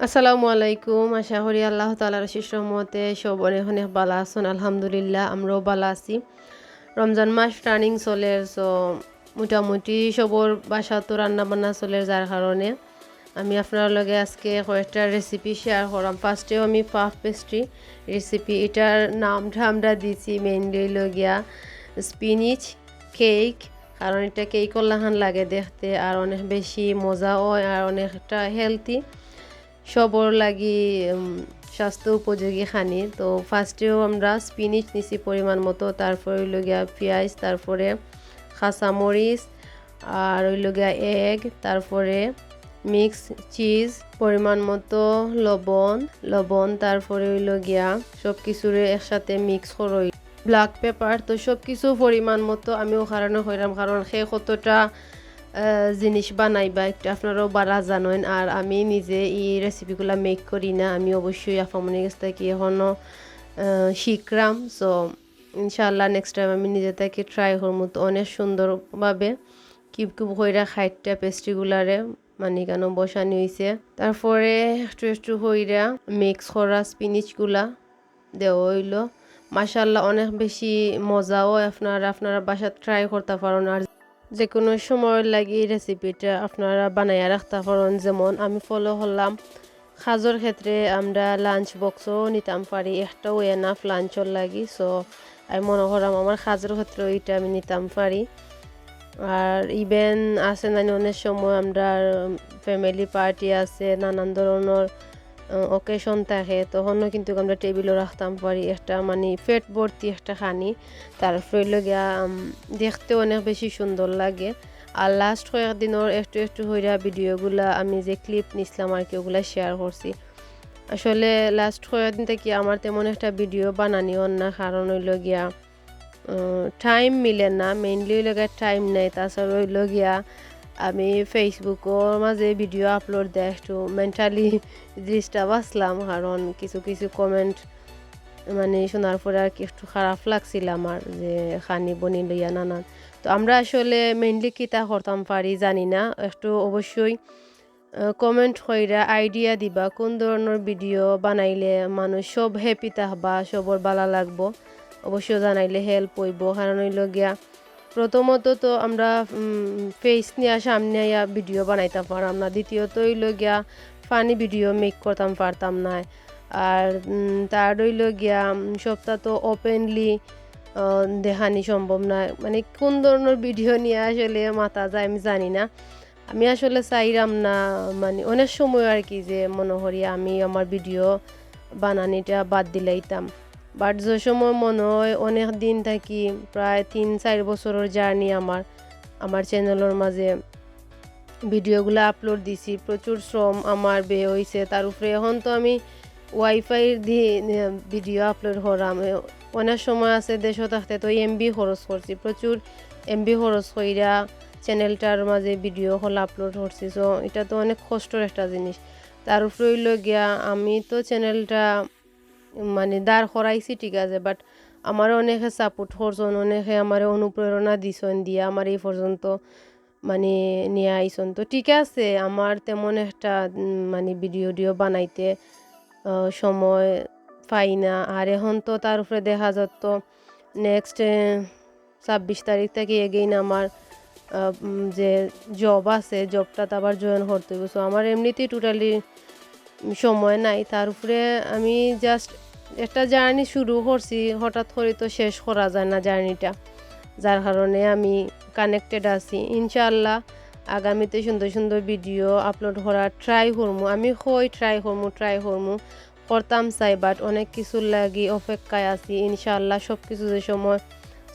আসসালামু আলাইকুম। আশা করি আল্লাহ তাআলার অশেষ রহমতে সব অনেক অনেক ভালো আছেন। আলহামদুলিল্লাহ আমরাও ভালো আছি। রমজান মাস টার্নিং চলে, সো মোটামুটি সবর বাসা তো রান্না বান্না চলে, যার কারণে আমি আপনার লগে আজকে কয়েকটা রেসিপি শেয়ার করাম। ফার্স্টেও আমি পাফ পেস্ট্রি রেসিপি, এটার নামটা আমরা দিয়েছি মেইনলি লগিয়া স্পিনিচ কেক, কারণ এটা কেক লাহান লাগে দেখতে, আর অনেক বেশি মজা হয় আর অনেকটা হেলদি, সবর লাগি স্বাস্থ্য উপযোগী খানি। তো ফার্স্টেও আমরা স্পিনিচ নিছি পরিমাণ মতো, তারপরে হইল গিয়া পেঁয়াজ, তারপরে কাঁচামরিচ, আর হইল গিয়া এগ, তারপরে মিক্স চিজ, পরিমাণ মতো লবণ, তারপরে হইল গিয়া সব কিছুরে একসাথে মিক্স করই, ব্ল্যাক পেপার। তো সব কিছু পরিমাণ মতো আমিও কারণে হইলাম, কারণ সে কতটা জিনিস বানাইবা একটু আপনারাও বাড়া জানেন, আর আমি নিজে এই রেসিপিগুলো মেক করি না, আমি অবশ্যই আফামনির কাছ থেকে এখনও শিখলাম। সো ইনশাআল্লাহ নেক্সট টাইম আমি নিজে থেকে ট্রাই করবো। তো অনেক সুন্দরভাবে কিউব কিউব হইরা খাইটটা পেস্ট্রিগুলারে মানে কেন বসানি হয়েছে, তারপরে একটু একটু হইরা মিক্স করা স্পিনিচগুলা দেওয়া হইলো। মাশাআল্লাহ অনেক বেশি মজাও, আপনারা বাসায় ট্রাই করতে পারেন, আর যে কোনো সময় লাগে এই রেসিপিটা আপনারা বানাইয়া রাখতে পারেন। যেমন আমি ফলো করলাম খাজর ক্ষেত্রে আমরা লাঞ্চ বক্সও নিতাম পারি, একটাও এনাফ লাঞ্চর লাগি। সো আমি মনে করলাম আমার খাজর ক্ষেত্রে এটা আমি নিতাম পারি। আর ইভেন আছে না অনেক সময় আমরা ফ্যামিলি পার্টি আছে, নানান ধরনের অকেশন থাকে, তখনও কিন্তু আমরা টেবিলও রাখতাম পারি একটা মানে পেট ভর্তি একটা খানি, তারপরে লগিয়া দেখতে অনেক বেশি সুন্দর লাগে। আর লাস্ট কয়েকদিনের একটু একটু হইরা ভিডিওগুলা আমি যে ক্লিপ নিছিলাম আর কি, ওগুলা শেয়ার করছি। আসলে লাস্ট কয়েকদিন থেকে আমার তেমন একটা ভিডিও বানানিও না, কারণ হইল গিয়া টাইম মিলে না, মেইনলি হইল গিয়া টাইম নাই। তাছাড়া হইল গিয়া আমি ফেসবুকের মাঝে ভিডিও আপলোড দেয় একটু মেন্টালি ডিস্টার্ব আসলাম, কারণ কিছু কিছু কমেন্ট মানে শোনার পরে আর কি একটু খারাপ লাগছিল আমার, যে খানি বনি লইয়া নানান। তো আমরা আসলে মেইনলি কিতা করতাম পারি জানি না, একটু অবশ্যই কমেন্ট কইরা আইডিয়া দিবা কোন ধরনের ভিডিও বানাইলে মানুষ সব হ্যাপি থাকবা, সবর ভালো লাগবো, অবশ্যই জানাইলে হেল্প হইব। কারণ হইল গিয়া প্রথমত তো আমরা ফেস নিয়ে সামনে আইয়া ভিডিও বানাইতে পারতাম না, দ্বিতীয়ত হইল গিয়া ফানি ভিডিও মেক করতাম পারতাম না, আর তার হইল গিয়া সবটা তো ওপেনলি দেখানি সম্ভব না। মানে কোন ধরনের ভিডিও নিয়ে আসলে মাথা যায় আমি জানি না, আমি আসলে চাইলাম না মানে অনেক সময় আর কি, যে মনে করি আমি আমার ভিডিও বানানিটা বাদ দিলাইতাম। বাট যে সময় মনে হয় অনেক দিন থাকি, প্রায় 3-4 বছরের জার্নি আমার চ্যানেলের মাঝে ভিডিওগুলো আপলোড দিছি, প্রচুর শ্রম আমার ব্যয় হয়েছে। তার উপরে এখন তো আমি ওয়াইফাই দিয়ে ভিডিও আপলোড করাম, অনেক সময় আছে দেশও থাকতে তো এমবি খরচ করছি, প্রচুর এমবি খরচ কইরা চ্যানেলটার মাঝে ভিডিও হল আপলোড করছি। সো এটা তো অনেক কষ্টের একটা জিনিস। তার উপরে হইল গিয়া আমি তো চ্যানেলটা মানে দাঁড় করাইছি ঠিক আছে, বাট আমার অনেকে সাপোর্ট করছেন, অনেকে আমার অনুপ্রেরণা দিছেন, দিয়ে আমার এই পর্যন্ত মানে নিয়ে আইসন। তো ঠিক আছে, আমার তেমন একটা মানে ভিডিও বানাইতে সময় পাই না। আর এখন তো তার উপরে দেখা যত নেক্সট 26 তারিখ থেকে এগেইন আমার যে জব আছে, জবটা তো আবার জয়েন করতে হবে। সো আমার এমনিতেই টোটালি সময় নাই। তার উপরে আমি জাস্ট একটা জার্নি শুরু করছি, হঠাৎ করে তো শেষ করা যায় না জার্নিটা, যার কারণে আমি কানেক্টেড আছি। ইনশাআল্লাহ আগামীতে সুন্দর সুন্দর ভিডিও আপলোড করার ট্রাই করবো, আমি ট্রাই করবো করতাম চাই, বাট অনেক কিছুর লাগি অপেক্ষায় আছি। ইনশাআল্লাহ সব কিছু যে সময়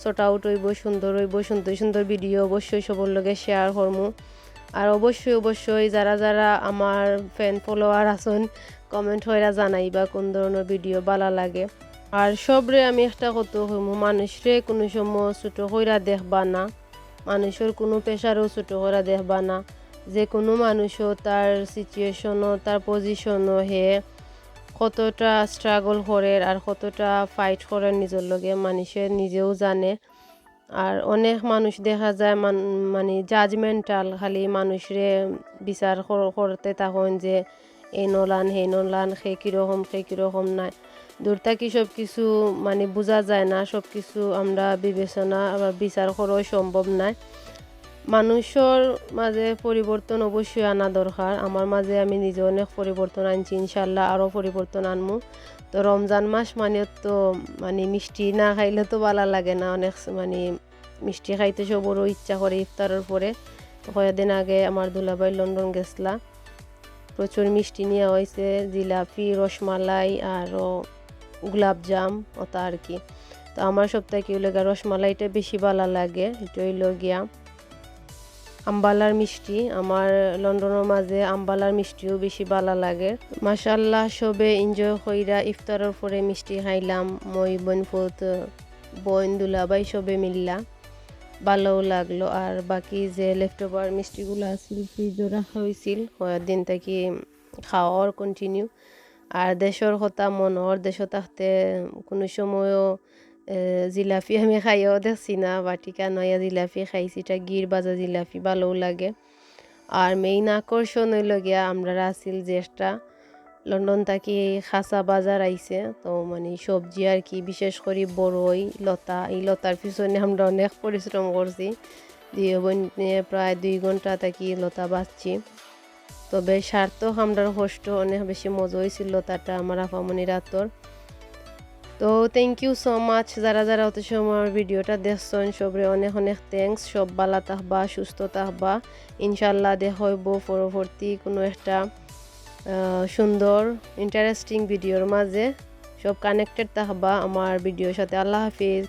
শর্ট আউট হইব, সুন্দর হইব, সুন্দর সুন্দর ভিডিও অবশ্যই সবার লগে শেয়ার করবো। আর অবশ্যই যারা যারা আমার ফ্যান ফলোয়ার আছেন কমেন্ট হইরা জানাইবা কোন ধরনের ভিডিও ভালো লাগে। আর সবরে আমি একটা কথা কইমু, মানুষরে কোনো সময় ছোটো কইরা দেখবা না, মানুষের কোনো পেশারও ছোটো কইরা দেখবা না। যে কোনো মানুষও তার সিচুয়েশনও তার পজিশনও হে কতটা স্ট্রাগল করে আর কতটা ফাইট করে নিজের লগে, মানুষের নিজেও জানে। আর অনেক মানুষ দেখা যায় মানে জাজমেন্টাল, খালি মানুষরে বিচার করতে তখন যে এই নলান হে নলান সে কীরকম নাই দূর থাকি সব কিছু মানে বোঝা যায় না, সব কিছু আমরা বিবেচনা আবার বিচার করাও সম্ভব নয়। মানুষের মাঝে পরিবর্তন অবশ্যই আনা দরকার। আমার মাঝে আমি নিজে অনেক পরিবর্তন আনছি, ইনশাল্লাহ আরও পরিবর্তন আনমু। তো রমজান মাস মানে তো মানে মিষ্টি না খাইলে তো ভালো লাগে না, অনেক মানে মিষ্টি খাইতে সবরও ইচ্ছা করে ইফতারের পরে। তো কয়েকদিন আগে আমার দুলাভাই লন্ডন গেছলা, প্রচুর মিষ্টি নিয়ে হয়েছে, জিলাপি, রসমালাই আরও গোলাপজাম ওটা আর কি। তো আমার সপ্তাহে কি হলো রসমালাইটা বেশি ভালো লাগে, এটা হইল গিয়া আম্বালার মিষ্টি। আমার লন্ডনের মাঝে আম্বালার মিষ্টিও বেশি ভালো লাগে। মাশাল্লাহ সবে এনজয় কইরা ইফতারের পরে মিষ্টি খাইলাম, মই বোন দুলাভাই সবে মিললা, ভালোও লাগলো। আর বাকি যে লেফট ওভার মিষ্টিগুলো আছিল ফ্রিজও রাখা হয়েছিল, কয়েকদিন থেকে খাওয়ার কন্টিনিউ। আর দেশের কথা মনোহর দেশে থাকতে কোনো সময়ও জিলাপি আমি খাইও দেখছি না, বাটিকা নয়া জিলাপি খাইছি, এটা গির বাজা জিলাপি ভালোও লাগে। আর মেইন আকর্ষণ হইল গিয়া আমরা আসিল যে একটা লন্ডন থাকি খাসা বাজার আইছে, তো মানে সবজি আর কি, বিশেষ করে বড়ই লতা, এই লতার পিছনে আমরা অনেক পরিশ্রম করছি, দিয়ে নিয়ে প্রায় 2 ঘন্টা থাকি লতা বাঁচছি। তবে সার্থক আমরার কষ্ট, অনেক বেশি মজা হয়েছিল লতাটা আমার আফামনি রাতর। তো থ্যাংক ইউ সো মাচ যারা যারা অত সময় আমার ভিডিওটা দেখছেন, সবরে অনেক অনেক থ্যাংকস। সব ভালো থাকবা, সুস্থ থাকবা, ইনশাল্লাহ দেখা হইব পরবর্তী কোনো একটা সুন্দর ইন্টারেস্টিং ভিডিওর মাঝে। সব কানেক্টেড থাকবা আমার ভিডিওর সাথে। আল্লাহ হাফিজ।